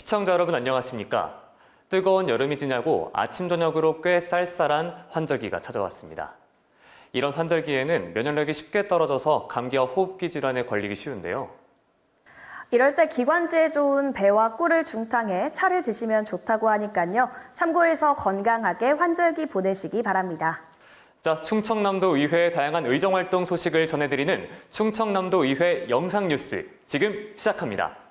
시청자 여러분 안녕하십니까? 뜨거운 여름이 지나고 아침 저녁으로 꽤 쌀쌀한 환절기가 찾아왔습니다. 이런 환절기에는 면역력이 쉽게 떨어져서 감기와 호흡기 질환에 걸리기 쉬운데요. 이럴 때 기관지에 좋은 배와 꿀을 중탕해 차를 드시면 좋다고 하니까요. 참고해서 건강하게 환절기 보내시기 바랍니다. 자, 충청남도 의회의 다양한 의정활동 소식을 전해드리는 충청남도 의회 영상 뉴스 지금 시작합니다.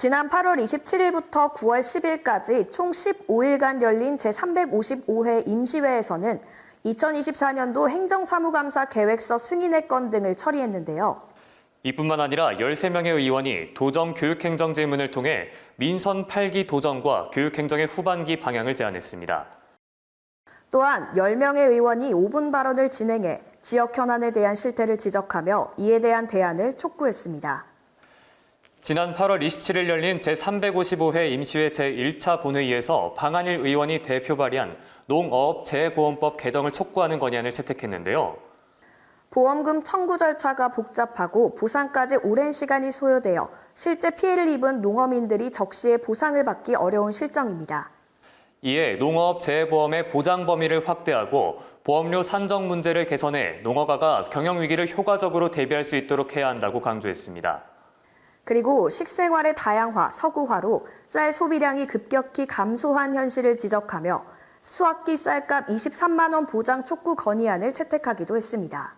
지난 8월 27일부터 9월 10일까지 총 15일간 열린 제355회 임시회에서는 2024년도 행정사무감사 계획서 승인의 건 등을 처리했는데요. 이뿐만 아니라 13명의 의원이 도정 교육행정 질문을 통해 민선 8기 도정과 교육행정의 후반기 방향을 제안했습니다. 또한 10명의 의원이 5분 발언을 진행해 지역 현안에 대한 실태를 지적하며 이에 대한 대안을 촉구했습니다. 지난 8월 27일 열린 제355회 임시회 제1차 본회의에서 방한일 의원이 대표 발의한 농어업재해보험법 개정을 촉구하는 건의안을 채택했는데요. 보험금 청구 절차가 복잡하고 보상까지 오랜 시간이 소요되어 실제 피해를 입은 농어민들이 적시에 보상을 받기 어려운 실정입니다. 이에 농어업재해보험의 보장 범위를 확대하고 보험료 산정 문제를 개선해 농어가가 경영위기를 효과적으로 대비할 수 있도록 해야 한다고 강조했습니다. 그리고 식생활의 다양화, 서구화로 쌀 소비량이 급격히 감소한 현실을 지적하며 수확기 쌀값 23만 원 보장 촉구 건의안을 채택하기도 했습니다.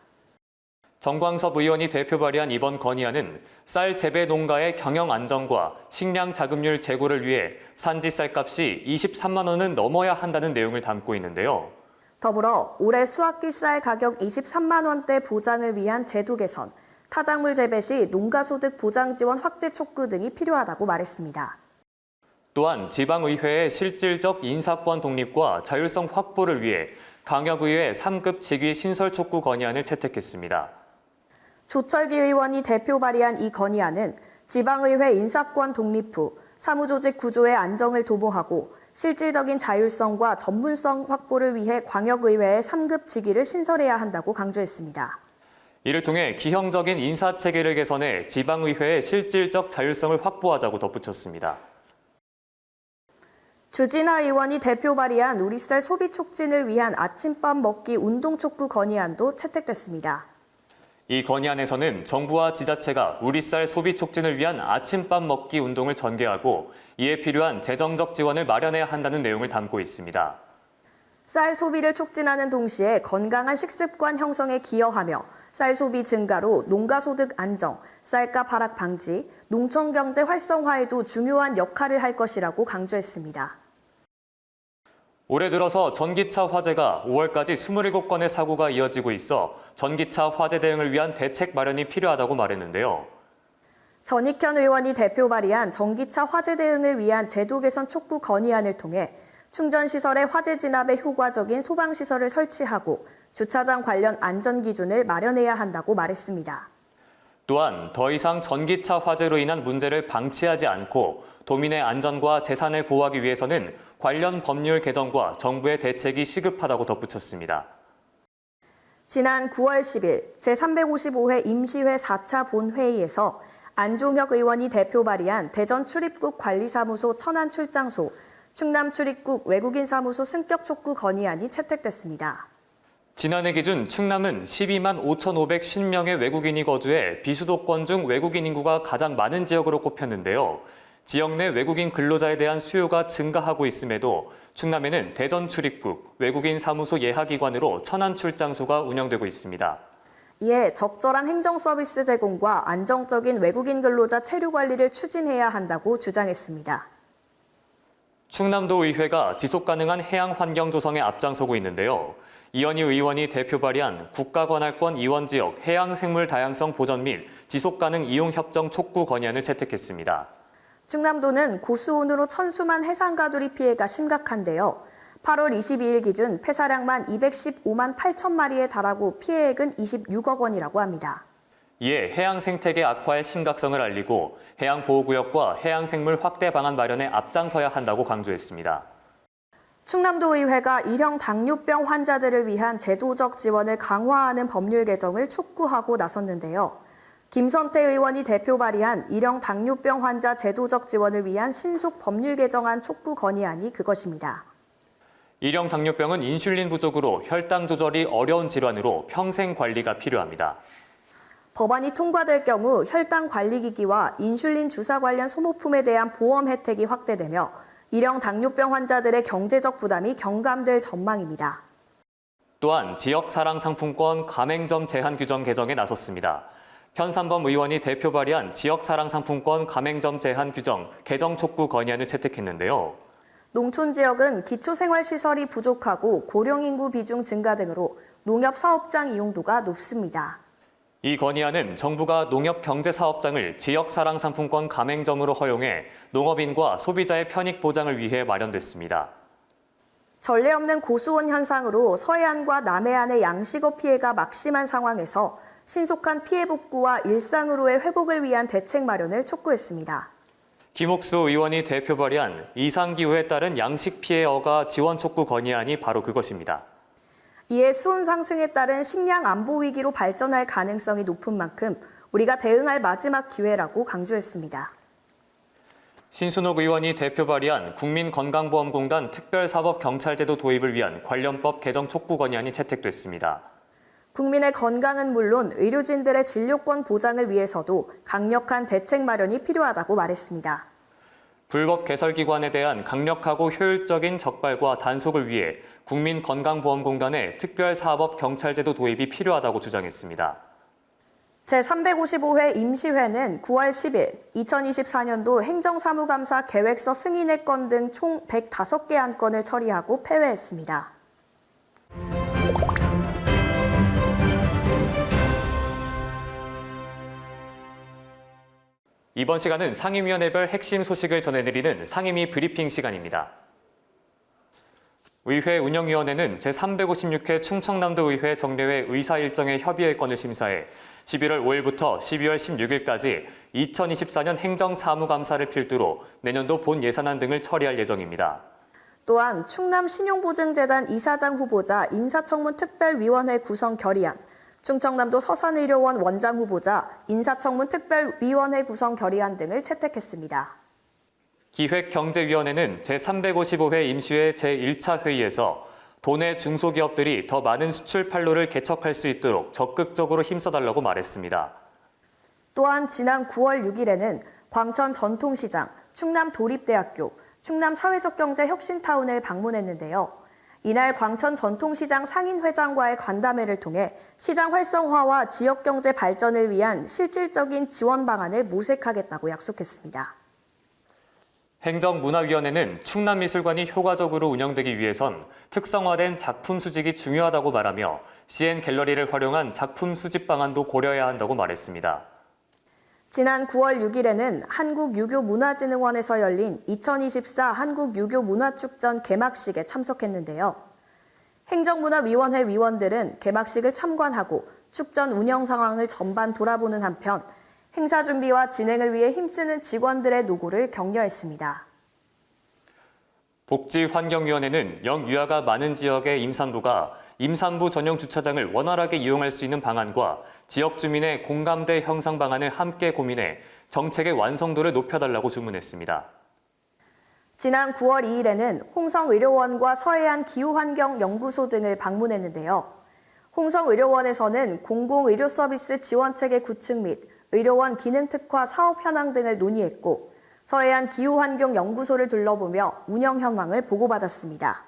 정광섭 의원이 대표 발의한 이번 건의안은 쌀 재배 농가의 경영 안정과 식량 자급률 제고를 위해 산지 쌀값이 23만 원은 넘어야 한다는 내용을 담고 있는데요. 더불어 올해 수확기 쌀 가격 23만 원대 보장을 위한 제도 개선, 타작물 재배 시 농가소득 보장 지원 확대 촉구 등이 필요하다고 말했습니다. 또한 지방의회의 실질적 인사권 독립과 자율성 확보를 위해 강역의회 3급 직위 신설 촉구 건의안을 채택했습니다. 조철기 의원이 대표 발의한 이 건의안은 지방의회 인사권 독립 후 사무조직 구조의 안정을 도모하고 실질적인 자율성과 전문성 확보를 위해 광역의회의 3급 직위를 신설해야 한다고 강조했습니다. 이를 통해 기형적인 인사체계를 개선해 지방의회의 실질적 자율성을 확보하자고 덧붙였습니다. 주진아 의원이 대표 발의한 우리쌀 소비 촉진을 위한 아침밥 먹기 운동 촉구 건의안도 채택됐습니다. 이 건의안에서는 정부와 지자체가 우리쌀 소비 촉진을 위한 아침밥 먹기 운동을 전개하고 이에 필요한 재정적 지원을 마련해야 한다는 내용을 담고 있습니다. 쌀 소비를 촉진하는 동시에 건강한 식습관 형성에 기여하며 쌀 소비 증가로 농가 소득 안정, 쌀값 하락 방지, 농촌 경제 활성화에도 중요한 역할을 할 것이라고 강조했습니다. 올해 들어서 전기차 화재가 5월까지 27건의 사고가 이어지고 있어 전기차 화재 대응을 위한 대책 마련이 필요하다고 말했는데요. 전익현 의원이 대표 발의한 전기차 화재 대응을 위한 제도 개선 촉구 건의안을 통해 충전시설의 화재 진압에 효과적인 소방시설을 설치하고 주차장 관련 안전기준을 마련해야 한다고 말했습니다. 또한 더 이상 전기차 화재로 인한 문제를 방치하지 않고 도민의 안전과 재산을 보호하기 위해서는 관련 법률 개정과 정부의 대책이 시급하다고 덧붙였습니다. 지난 9월 10일 제355회 임시회 4차 본회의에서 안종혁 의원이 대표 발의한 대전 출입국 관리사무소 천안 출장소, 충남 출입국 외국인 사무소 승격 촉구 건의안이 채택됐습니다. 지난해 기준 충남은 12만 5,550명의 외국인이 거주해 비수도권 중 외국인 인구가 가장 많은 지역으로 꼽혔는데요. 지역 내 외국인 근로자에 대한 수요가 증가하고 있음에도 충남에는 대전 출입국 외국인 사무소 예하기관으로 천안 출장소가 운영되고 있습니다. 이에 적절한 행정 서비스 제공과 안정적인 외국인 근로자 체류 관리를 추진해야 한다고 주장했습니다. 충남도 의회가 지속가능한 해양 환경 조성에 앞장서고 있는데요. 이현희 의원이 대표 발의한 국가관할권 이원지역 해양생물 다양성 보전 및 지속가능 이용협정 촉구 건의안을 채택했습니다. 충남도는 고수온으로 천수만 해상가두리 피해가 심각한데요. 8월 22일 기준 폐사량만 215만 8천 마리에 달하고 피해액은 26억 원이라고 합니다. 이에 해양 생태계 악화의 심각성을 알리고 해양보호구역과 해양생물 확대 방안 마련에 앞장서야 한다고 강조했습니다. 충남도의회가 일형 당뇨병 환자들을 위한 제도적 지원을 강화하는 법률 개정을 촉구하고 나섰는데요. 김선태 의원이 대표 발의한 일형 당뇨병 환자 제도적 지원을 위한 신속 법률 개정안 촉구 건의안이 그것입니다. 일형 당뇨병은 인슐린 부족으로 혈당 조절이 어려운 질환으로 평생 관리가 필요합니다. 법안이 통과될 경우 혈당 관리기기와 인슐린 주사 관련 소모품에 대한 보험 혜택이 확대되며 일형 당뇨병 환자들의 경제적 부담이 경감될 전망입니다. 또한 지역사랑 상품권 가맹점 제한 규정 개정에 나섰습니다. 편산범 의원이 대표 발의한 지역사랑 상품권 가맹점 제한 규정 개정 촉구 건의안을 채택했는데요. 농촌 지역은 기초생활시설이 부족하고 고령인구 비중 증가 등으로 농협 사업장 이용도가 높습니다. 이 건의안은 정부가 농협경제사업장을 지역사랑상품권 가맹점으로 허용해 농업인과 소비자의 편익 보장을 위해 마련됐습니다. 전례 없는 고수온 현상으로 서해안과 남해안의 양식업 피해가 막심한 상황에서 신속한 피해 복구와 일상으로의 회복을 위한 대책 마련을 촉구했습니다. 김옥수 의원이 대표 발의한 이상기후에 따른 양식 피해 어가 지원 촉구 건의안이 바로 그것입니다. 이에 수온 상승에 따른 식량 안보 위기로 발전할 가능성이 높은 만큼 우리가 대응할 마지막 기회라고 강조했습니다. 신순옥 의원이 대표 발의한 국민건강보험공단 특별사법경찰제도 도입을 위한 관련법 개정 촉구 건의안이 채택됐습니다. 국민의 건강은 물론 의료진들의 진료권 보장을 위해서도 강력한 대책 마련이 필요하다고 말했습니다. 불법 개설기관에 대한 강력하고 효율적인 적발과 단속을 위해 국민건강보험공단의 특별사법경찰제도 도입이 필요하다고 주장했습니다. 제355회 임시회는 9월 10일 2024년도 행정사무감사 계획서 승인의 건 등 총 105개 안건을 처리하고 폐회했습니다. 이번 시간은 상임위원회별 핵심 소식을 전해드리는 상임위 브리핑 시간입니다. 의회 운영위원회는 제356회 충청남도의회 정례회 의사 일정의 협의회 건을 심사해 11월 5일부터 12월 16일까지 2024년 행정사무감사를 필두로 내년도 본 예산안 등을 처리할 예정입니다. 또한 충남신용보증재단 이사장 후보자 인사청문 특별위원회 구성 결의안, 충청남도 서산의료원 원장 후보자 인사청문 특별위원회 구성 결의안 등을 채택했습니다. 기획경제위원회는 제355회 임시회 제1차 회의에서 도내 중소기업들이 더 많은 수출 판로를 개척할 수 있도록 적극적으로 힘써달라고 말했습니다. 또한 지난 9월 6일에는 광천 전통시장, 충남도립대학교, 충남사회적경제혁신타운을 방문했는데요. 이날 광천 전통시장 상인회장과의 간담회를 통해 시장 활성화와 지역경제 발전을 위한 실질적인 지원 방안을 모색하겠다고 약속했습니다. 행정문화위원회는 충남미술관이 효과적으로 운영되기 위해선 특성화된 작품 수집이 중요하다고 말하며 CN갤러리를 활용한 작품 수집 방안도 고려해야 한다고 말했습니다. 지난 9월 6일에는 한국유교문화진흥원에서 열린 2024 한국유교문화축전 개막식에 참석했는데요. 행정문화위원회 위원들은 개막식을 참관하고 축전 운영 상황을 전반 돌아보는 한편 행사 준비와 진행을 위해 힘쓰는 직원들의 노고를 격려했습니다. 복지환경위원회는 영유아가 많은 지역의 임산부가 임산부 전용 주차장을 원활하게 이용할 수 있는 방안과 지역 주민의 공감대 형성 방안을 함께 고민해 정책의 완성도를 높여달라고 주문했습니다. 지난 9월 2일에는 홍성의료원과 서해안 기후환경연구소 등을 방문했는데요. 홍성의료원에서는 공공의료서비스 지원체계 구축 및 의료원 기능 특화 사업 현황 등을 논의했고 서해안 기후환경연구소를 둘러보며 운영 현황을 보고받았습니다.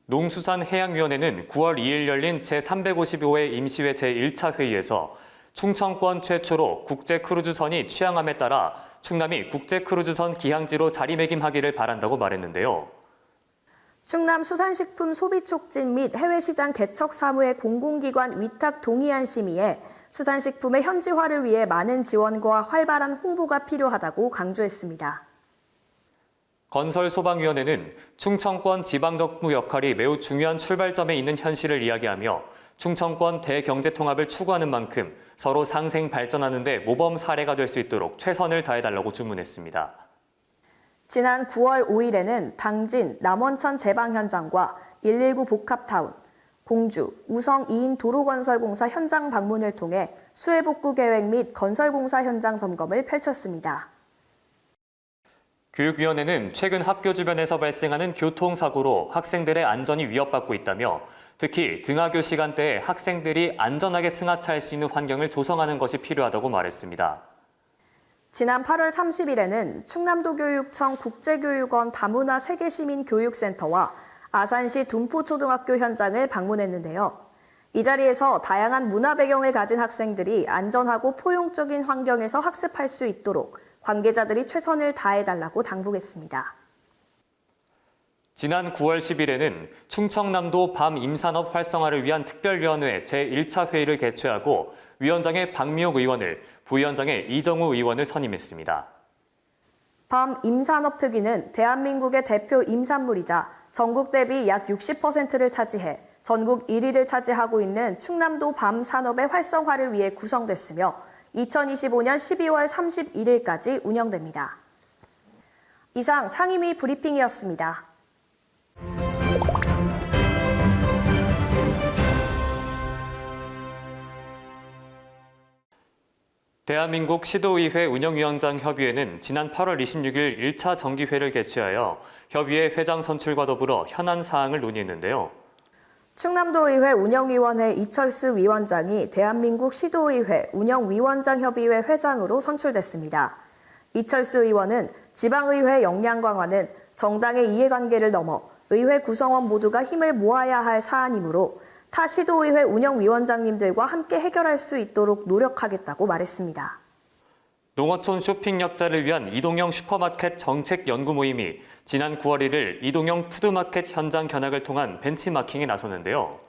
농수산해양위원회는 9월 2일 열린 제355회 임시회 제1차 회의에서 충청권 최초로 국제크루즈선이 취항함에 따라 충남이 국제크루즈선 기항지로 자리매김하기를 바란다고 말했는데요. 충남 수산식품 소비촉진 및 해외시장 개척 사무의 공공기관 위탁 동의안 심의에 수산식품의 현지화를 위해 많은 지원과 활발한 홍보가 필요하다고 강조했습니다. 건설소방위원회는 충청권 지방정부 역할이 매우 중요한 출발점에 있는 현실을 이야기하며 충청권 대경제통합을 추구하는 만큼 서로 상생 발전하는 데 모범 사례가 될 수 있도록 최선을 다해달라고 주문했습니다. 지난 9월 5일에는 당진 남원천 제방 현장과 119 복합타운, 공주, 우성 2인 도로건설공사 현장 방문을 통해 수해복구 계획 및 건설공사 현장 점검을 펼쳤습니다. 교육위원회는 최근 학교 주변에서 발생하는 교통사고로 학생들의 안전이 위협받고 있다며 특히 등하교 시간대에 학생들이 안전하게 승하차할 수 있는 환경을 조성하는 것이 필요하다고 말했습니다. 지난 8월 30일에는 충남도교육청 국제교육원 다문화 세계시민교육센터와 아산시 둔포초등학교 현장을 방문했는데요. 이 자리에서 다양한 문화 배경을 가진 학생들이 안전하고 포용적인 환경에서 학습할 수 있도록 관계자들이 최선을 다해달라고 당부했습니다. 지난 9월 10일에는 충청남도 밤 임산업 활성화를 위한 특별위원회 제1차 회의를 개최하고 위원장의 박미옥 의원을, 부위원장의 이정우 의원을 선임했습니다. 밤 임산업 특위는 대한민국의 대표 임산물이자 전국 대비 약 60%를 차지해 전국 1위를 차지하고 있는 충남도 밤 산업의 활성화를 위해 구성됐으며 2025년 12월 31일까지 운영됩니다. 이상 상임위 브리핑이었습니다. 대한민국 시도의회 운영위원장 협의회는 지난 8월 26일 1차 정기회를 개최하여 협의회 회장 선출과 더불어 현안 사항을 논의했는데요. 충남도의회 운영위원회 이철수 위원장이 대한민국 시도의회 운영위원장협의회 회장으로 선출됐습니다. 이철수 의원은 지방의회 역량 강화는 정당의 이해관계를 넘어 의회 구성원 모두가 힘을 모아야 할 사안이므로 타 시도의회 운영위원장님들과 함께 해결할 수 있도록 노력하겠다고 말했습니다. 농어촌 쇼핑 약자를 위한 이동형 슈퍼마켓 정책 연구 모임이 지난 9월 1일 이동형 푸드마켓 현장 견학을 통한 벤치마킹에 나섰는데요.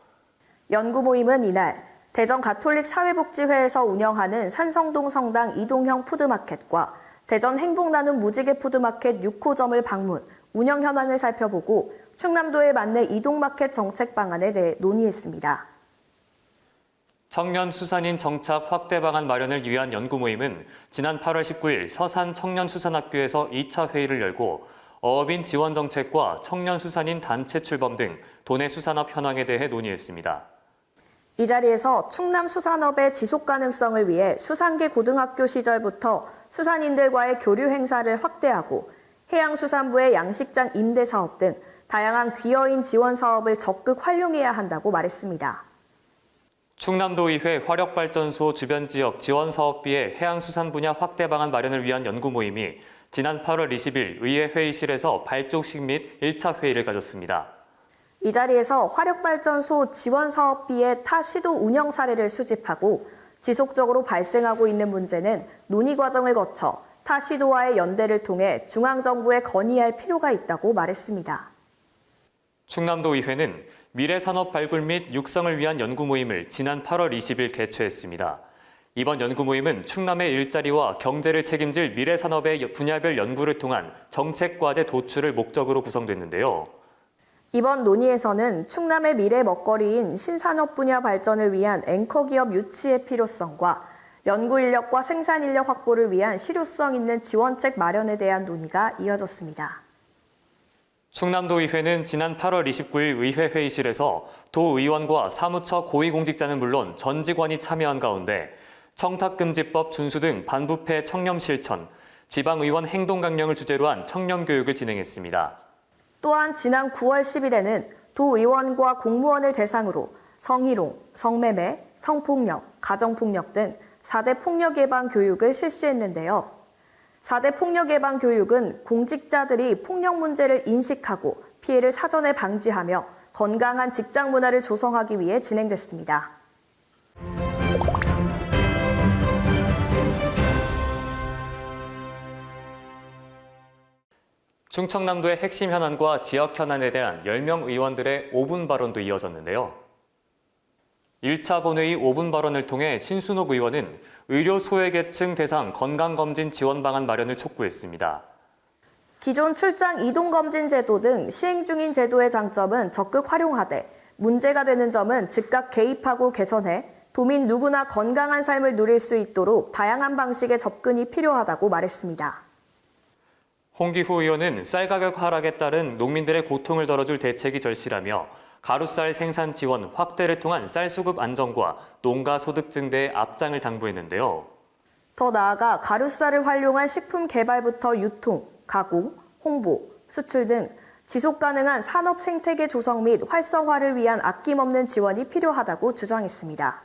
연구 모임은 이날 대전 가톨릭 사회복지회에서 운영하는 산성동 성당 이동형 푸드마켓과 대전 행복나눔 무지개 푸드마켓 6호점을 방문, 운영 현황을 살펴보고 충남도에 맞는 이동마켓 정책 방안에 대해 논의했습니다. 청년 수산인 정착 확대 방안 마련을 위한 연구 모임은 지난 8월 19일 서산 청년수산학교에서 2차 회의를 열고 어업인 지원 정책과 청년 수산인 단체 출범 등 도내 수산업 현황에 대해 논의했습니다. 이 자리에서 충남 수산업의 지속 가능성을 위해 수산계 고등학교 시절부터 수산인들과의 교류 행사를 확대하고 해양수산부의 양식장 임대 사업 등 다양한 귀어인 지원 사업을 적극 활용해야 한다고 말했습니다. 충남도의회 화력발전소 주변 지역 지원 사업비의 해양수산 분야 확대 방안 마련을 위한 연구 모임이 지난 8월 20일 의회 회의실에서 발족식 및 1차 회의를 가졌습니다. 이 자리에서 화력발전소 지원 사업비의 타 시도 운영 사례를 수집하고 지속적으로 발생하고 있는 문제는 논의 과정을 거쳐 타 시도와의 연대를 통해 중앙정부에 건의할 필요가 있다고 말했습니다. 충남도의회는 미래산업 발굴 및 육성을 위한 연구 모임을 지난 8월 20일 개최했습니다. 이번 연구 모임은 충남의 일자리와 경제를 책임질 미래산업의 분야별 연구를 통한 정책과제 도출을 목적으로 구성됐는데요. 이번 논의에서는 충남의 미래 먹거리인 신산업 분야 발전을 위한 앵커 기업 유치의 필요성과 연구 인력과 생산 인력 확보를 위한 실효성 있는 지원책 마련에 대한 논의가 이어졌습니다. 충남도의회는 지난 8월 29일 의회 회의실에서 도의원과 사무처 고위공직자는 물론 전 직원이 참여한 가운데 청탁금지법 준수 등 반부패 청렴 실천, 지방의원 행동 강령을 주제로 한 청렴 교육을 진행했습니다. 또한 지난 9월 10일에는 도의원과 공무원을 대상으로 성희롱, 성매매, 성폭력, 가정폭력 등 4대 폭력 예방 교육을 실시했는데요. 4대 폭력 예방 교육은 공직자들이 폭력 문제를 인식하고 피해를 사전에 방지하며 건강한 직장 문화를 조성하기 위해 진행됐습니다. 충청남도의 핵심 현안과 지역 현안에 대한 10명 의원들의 5분 발언도 이어졌는데요. 1차 본회의 5분 발언을 통해 신순옥 의원은 의료 소외계층 대상 건강검진 지원 방안 마련을 촉구했습니다. 기존 출장 이동검진 제도 등 시행 중인 제도의 장점은 적극 활용하되 문제가 되는 점은 즉각 개입하고 개선해 도민 누구나 건강한 삶을 누릴 수 있도록 다양한 방식의 접근이 필요하다고 말했습니다. 홍기후 의원은 쌀 가격 하락에 따른 농민들의 고통을 덜어줄 대책이 절실하며 가루쌀 생산 지원 확대를 통한 쌀 수급 안정과 농가 소득 증대에 앞장을 당부했는데요. 더 나아가 가루쌀을 활용한 식품 개발부터 유통, 가공, 홍보, 수출 등 지속 가능한 산업 생태계 조성 및 활성화를 위한 아낌없는 지원이 필요하다고 주장했습니다.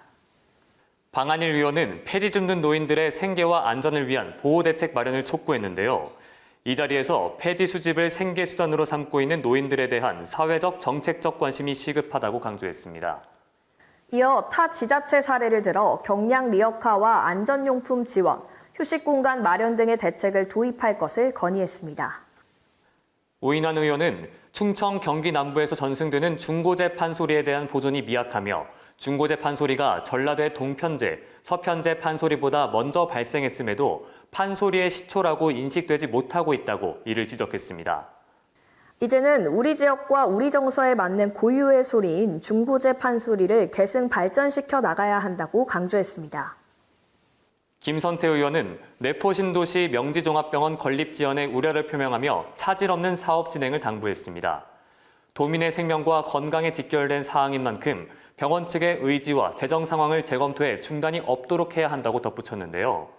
방한일 의원은 폐지 줍는 노인들의 생계와 안전을 위한 보호 대책 마련을 촉구했는데요. 이 자리에서 폐지 수집을 생계 수단으로 삼고 있는 노인들에 대한 사회적 정책적 관심이 시급하다고 강조했습니다. 이어 타 지자체 사례를 들어 경량 리어카와 안전용품 지원, 휴식 공간 마련 등의 대책을 도입할 것을 건의했습니다. 오인환 의원은 충청 경기 남부에서 전승되는 중고제 판소리에 대한 보존이 미약하며 중고제 판소리가 전라도의 동편제, 서편제 판소리보다 먼저 발생했음에도 판소리의 시초라고 인식되지 못하고 있다고 이를 지적했습니다. 이제는 우리 지역과 우리 정서에 맞는 고유의 소리인 중고제 판소리를 계승 발전시켜 나가야 한다고 강조했습니다. 김선태 의원은 내포 신도시 명지종합병원 건립 지연에 우려를 표명하며 차질 없는 사업 진행을 당부했습니다. 도민의 생명과 건강에 직결된 사항인 만큼 병원 측의 의지와 재정 상황을 재검토해 중단이 없도록 해야 한다고 덧붙였는데요.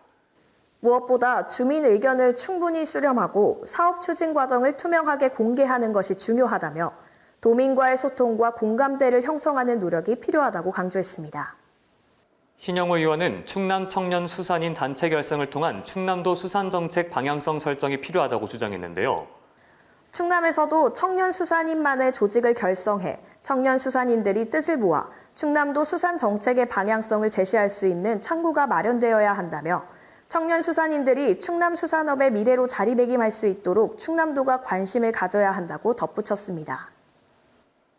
무엇보다 주민 의견을 충분히 수렴하고 사업 추진 과정을 투명하게 공개하는 것이 중요하다며 도민과의 소통과 공감대를 형성하는 노력이 필요하다고 강조했습니다. 신영호 의원은 충남 청년 수산인 단체 결성을 통한 충남도 수산정책 방향성 설정이 필요하다고 주장했는데요. 충남에서도 청년 수산인만의 조직을 결성해 청년 수산인들이 뜻을 모아 충남도 수산 정책의 방향성을 제시할 수 있는 창구가 마련되어야 한다며 청년 수산인들이 충남 수산업의 미래로 자리매김할 수 있도록 충남도가 관심을 가져야 한다고 덧붙였습니다.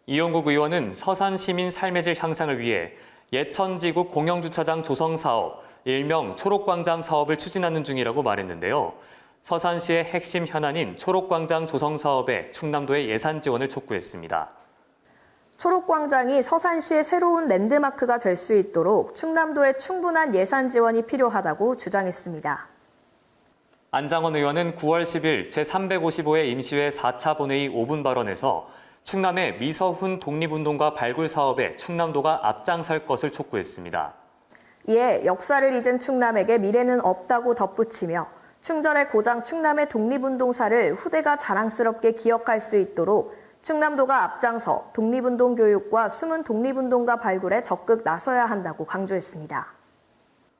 이용국 의원은 서산 시민 삶의 질 향상을 위해 예천지구 공영주차장 조성 사업, 일명 초록광장 사업을 추진하는 중이라고 말했는데요. 서산시의 핵심 현안인 초록광장 조성 사업에 충남도의 예산 지원을 촉구했습니다. 초록광장이 서산시의 새로운 랜드마크가 될 수 있도록 충남도의 충분한 예산 지원이 필요하다고 주장했습니다. 안장원 의원은 9월 10일 제355회 임시회 4차 본회의 5분 발언에서 충남의 미서훈 독립운동가 발굴 사업에 충남도가 앞장설 것을 촉구했습니다. 이에 역사를 잊은 충남에게 미래는 없다고 덧붙이며 충절의 고장 충남의 독립운동사를 후대가 자랑스럽게 기억할 수 있도록 충남도가 앞장서 독립운동 교육과 숨은 독립운동가 발굴에 적극 나서야 한다고 강조했습니다.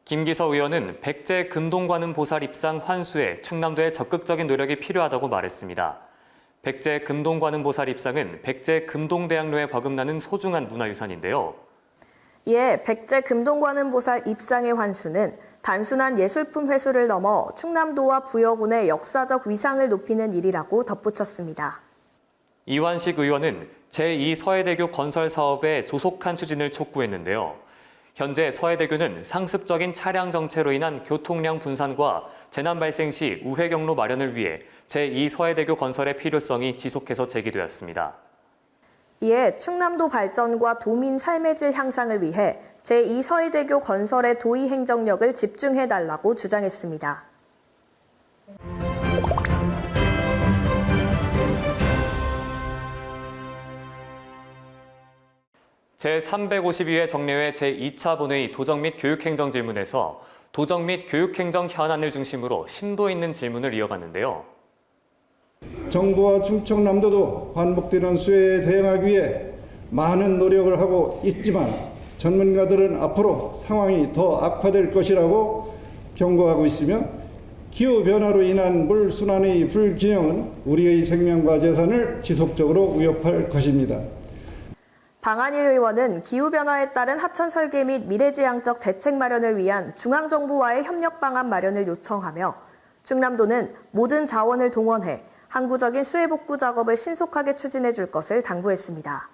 김기서 의원은 백제 금동관음 보살 입상 환수에 충남도의 적극적인 노력이 필요하다고 말했습니다. 백제 금동관음 보살 입상은 백제 금동대학로에 거듭나는 소중한 문화유산인데요. 이에 백제 금동관음 보살 입상의 환수는 단순한 예술품 회수를 넘어 충남도와 부여군의 역사적 위상을 높이는 일이라고 덧붙였습니다. 이완식 의원은 제2 서해대교 건설 사업의 조속한 추진을 촉구했는데요. 현재 서해대교는 상습적인 차량 정체로 인한 교통량 분산과 재난 발생 시 우회 경로 마련을 위해 제2 서해대교 건설의 필요성이 지속해서 제기되었습니다. 이에 충남도 발전과 도민 삶의 질 향상을 위해 제2 서해대교 건설의 도의 행정력을 집중해달라고 주장했습니다. 제352회 정례회 제2차 본회의 도정 및 교육행정 질문에서 도정 및 교육행정 현안을 중심으로 심도 있는 질문을 이어갔는데요. 정부와 충청남도도 반복되는 수해에 대응하기 위해 많은 노력을 하고 있지만 전문가들은 앞으로 상황이 더 악화될 것이라고 경고하고 있으며 기후변화로 인한 물순환의 불균형은 우리의 생명과 재산을 지속적으로 위협할 것입니다. 방한일 의원은 기후변화에 따른 하천 설계 및 미래지향적 대책 마련을 위한 중앙정부와의 협력 방안 마련을 요청하며 충남도는 모든 자원을 동원해 항구적인 수해 복구 작업을 신속하게 추진해 줄 것을 당부했습니다.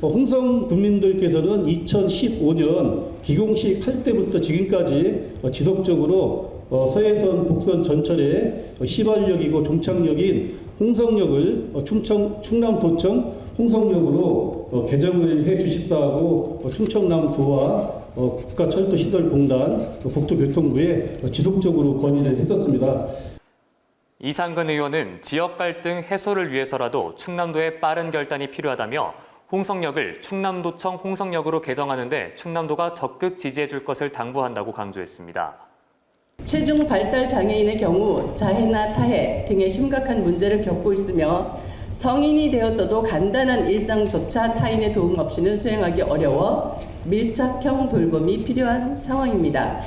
홍성 군민들께서는 2015년 기공식 할 때부터 지금까지 지속적으로 서해선 복선 전철의 시발역이고 종착역인 홍성역을 충남도청 홍성역으로 개정을 해 주십사하고 충청남도와 국가철도시설공단 국토교통부에 지속적으로 건의를 했었습니다. 이상근 의원은 지역 갈등 해소를 위해서라도 충남도의 빠른 결단이 필요하다며 홍성역을 충남도청 홍성역으로 개정하는 데 충남도가 적극 지지해 줄 것을 당부한다고 강조했습니다. 체중 발달 장애인의 경우 자해나 타해 등의 심각한 문제를 겪고 있으며 성인이 되었어도 간단한 일상조차 타인의 도움 없이는 수행하기 어려워 밀착형 돌봄이 필요한 상황입니다.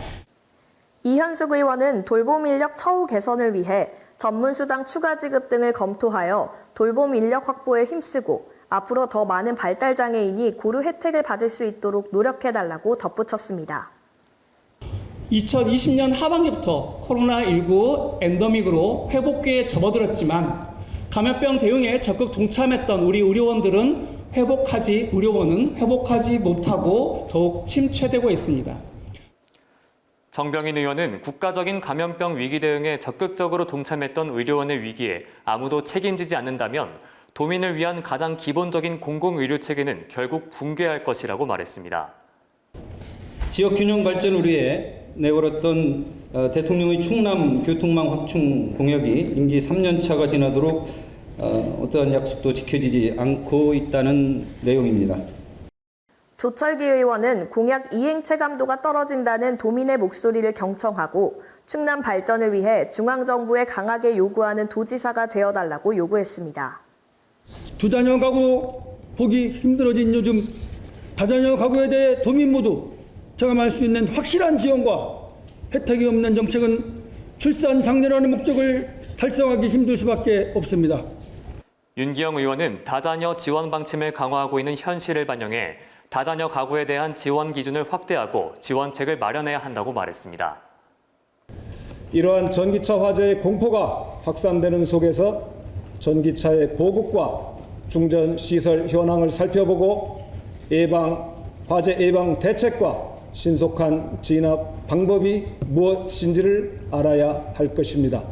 이현숙 의원은 돌봄 인력 처우 개선을 위해 전문수당 추가 지급 등을 검토하여 돌봄 인력 확보에 힘쓰고 앞으로 더 많은 발달장애인이 고루 혜택을 받을 수 있도록 노력해달라고 덧붙였습니다. 2020년 하반기부터 코로나19 엔데믹으로 회복기에 접어들었지만 감염병 대응에 적극 동참했던 우리 의료원은 회복하지 못하고 더욱 침체되고 있습니다. 정병인 의원은 국가적인 감염병 위기 대응에 적극적으로 동참했던 의료원의 위기에 아무도 책임지지 않는다면 도민을 위한 가장 기본적인 공공의료 체계는 결국 붕괴할 것이라고 말했습니다. 지역 균형 발전을 위해 내걸었던 대통령의 충남 교통망 확충 공약이 임기 3년 차가 지나도록 어떠한 약속도 지켜지지 않고 있다는 내용입니다. 조철기 의원은 공약 이행 체감도가 떨어진다는 도민의 목소리를 경청하고 충남 발전을 위해 중앙정부에 강하게 요구하는 도지사가 되어달라고 요구했습니다. 두자녀 가구 보기 힘들어진 요즘 다자녀 가구에 대해 도민 모두 체감할 수 있는 확실한 지원과 혜택이 없는 정책은 출산 장려라는 목적을 달성하기 힘들 수밖에 없습니다. 윤기영 의원은 다자녀 지원 방침을 강화하고 있는 현실을 반영해 다자녀 가구에 대한 지원 기준을 확대하고 지원책을 마련해야 한다고 말했습니다. 이러한 전기차 화재의 공포가 확산되는 속에서 전기차의 보급과 충전 시설 현황을 살펴보고 화재 예방 대책과 신속한 진압 방법이 무엇인지를 알아야 할 것입니다.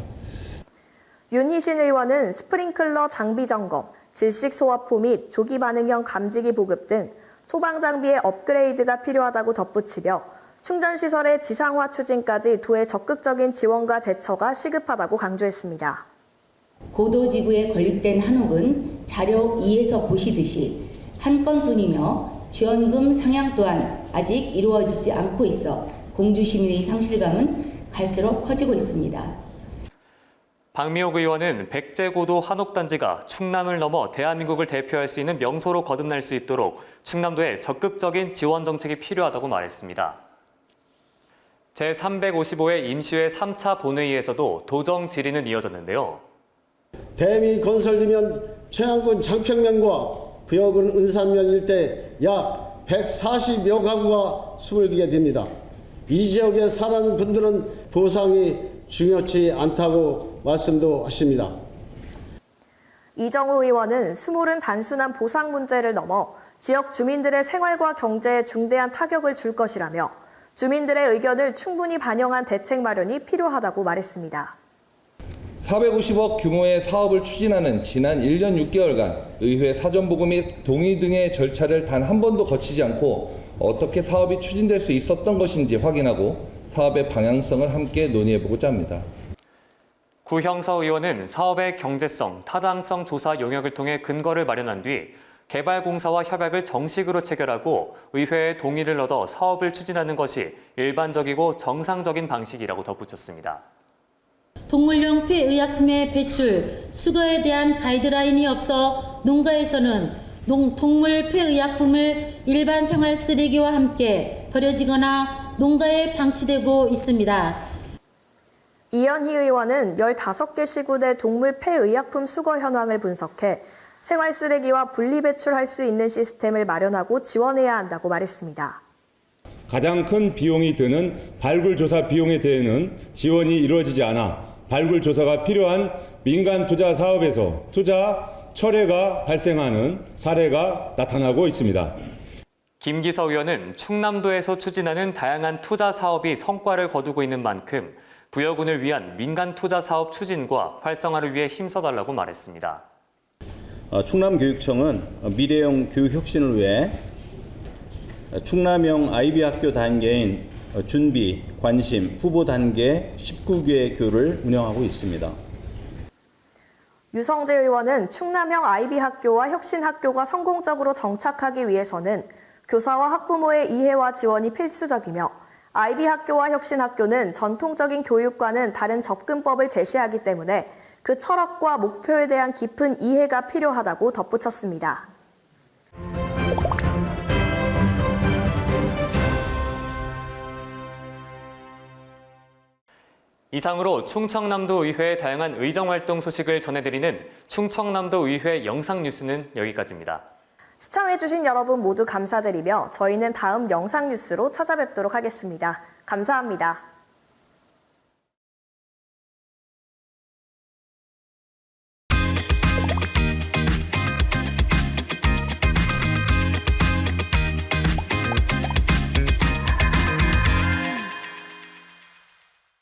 윤희신 의원은 스프링클러 장비 점검, 질식 소화포 및 조기 반응형 감지기 보급 등 소방 장비의 업그레이드가 필요하다고 덧붙이며 충전시설의 지상화 추진까지 도의 적극적인 지원과 대처가 시급하다고 강조했습니다. 고도지구에 건립된 한옥은 자료 2에서 보시듯이 한 건뿐이며 지원금 상향 또한 아직 이루어지지 않고 있어 공주 시민의 상실감은 갈수록 커지고 있습니다. 박미옥 의원은 백제고도 한옥단지가 충남을 넘어 대한민국을 대표할 수 있는 명소로 거듭날 수 있도록 충남도에 적극적인 지원 정책이 필요하다고 말했습니다. 제355회 임시회 3차 본회의에서도 도정 질의는 이어졌는데요. 댐이 건설되면 최양군 장평면과 부여군 은산면 일대 약 140여 가구가 숨을 들게 됩니다. 이 지역에 사는 분들은 보상이 중요치 않다고 말씀도 하십니다. 이정우 의원은 수몰은 단순한 보상 문제를 넘어 지역 주민들의 생활과 경제에 중대한 타격을 줄 것이라며 주민들의 의견을 충분히 반영한 대책 마련이 필요하다고 말했습니다. 450억 규모의 사업을 추진하는 지난 1년 6개월간 의회 사전보고 및 동의 등의 절차를 단 한 번도 거치지 않고 어떻게 사업이 추진될 수 있었던 것인지 확인하고 사업의 방향성을 함께 논의해보고자 합니다. 구형서 의원은 사업의 경제성, 타당성 조사 용역을 통해 근거를 마련한 뒤 개발공사와 협약을 정식으로 체결하고 의회의 동의를 얻어 사업을 추진하는 것이 일반적이고 정상적인 방식이라고 덧붙였습니다. 동물용 폐의약품의 배출, 수거에 대한 가이드라인이 없어 농가에서는 동물 폐의약품을 일반 생활 쓰레기와 함께 버려지거나 농가에 방치되고 있습니다. 이현희 의원은 15개 시군 내 동물 폐의약품 수거 현황을 분석해 생활 쓰레기와 분리 배출할 수 있는 시스템을 마련하고 지원해야 한다고 말했습니다. 가장 큰 비용이 드는 발굴조사 비용에 대해서는 지원이 이루어지지 않아 발굴조사가 필요한 민간 투자 사업에서 투자 철회가 발생하는 사례가 나타나고 있습니다. 김기서 의원은 충남도에서 추진하는 다양한 투자 사업이 성과를 거두고 있는 만큼 부여군을 위한 민간 투자 사업 추진과 활성화를 위해 힘써달라고 말했습니다. 충남교육청은 미래형 교육 혁신을 위해 충남형 IB 학교 단계인 준비, 관심, 후보 단계 19개 교를 운영하고 있습니다. 유성재 의원은 충남형 IB학교와 혁신학교가 성공적으로 정착하기 위해서는 교사와 학부모의 이해와 지원이 필수적이며 IB학교와 혁신학교는 전통적인 교육과는 다른 접근법을 제시하기 때문에 그 철학과 목표에 대한 깊은 이해가 필요하다고 덧붙였습니다. 이상으로 충청남도 의회의 다양한 의정활동 소식을 전해드리는 충청남도 의회 영상뉴스는 여기까지입니다. 시청해주신 여러분 모두 감사드리며 저희는 다음 영상 뉴스로 찾아뵙도록 하겠습니다. 감사합니다.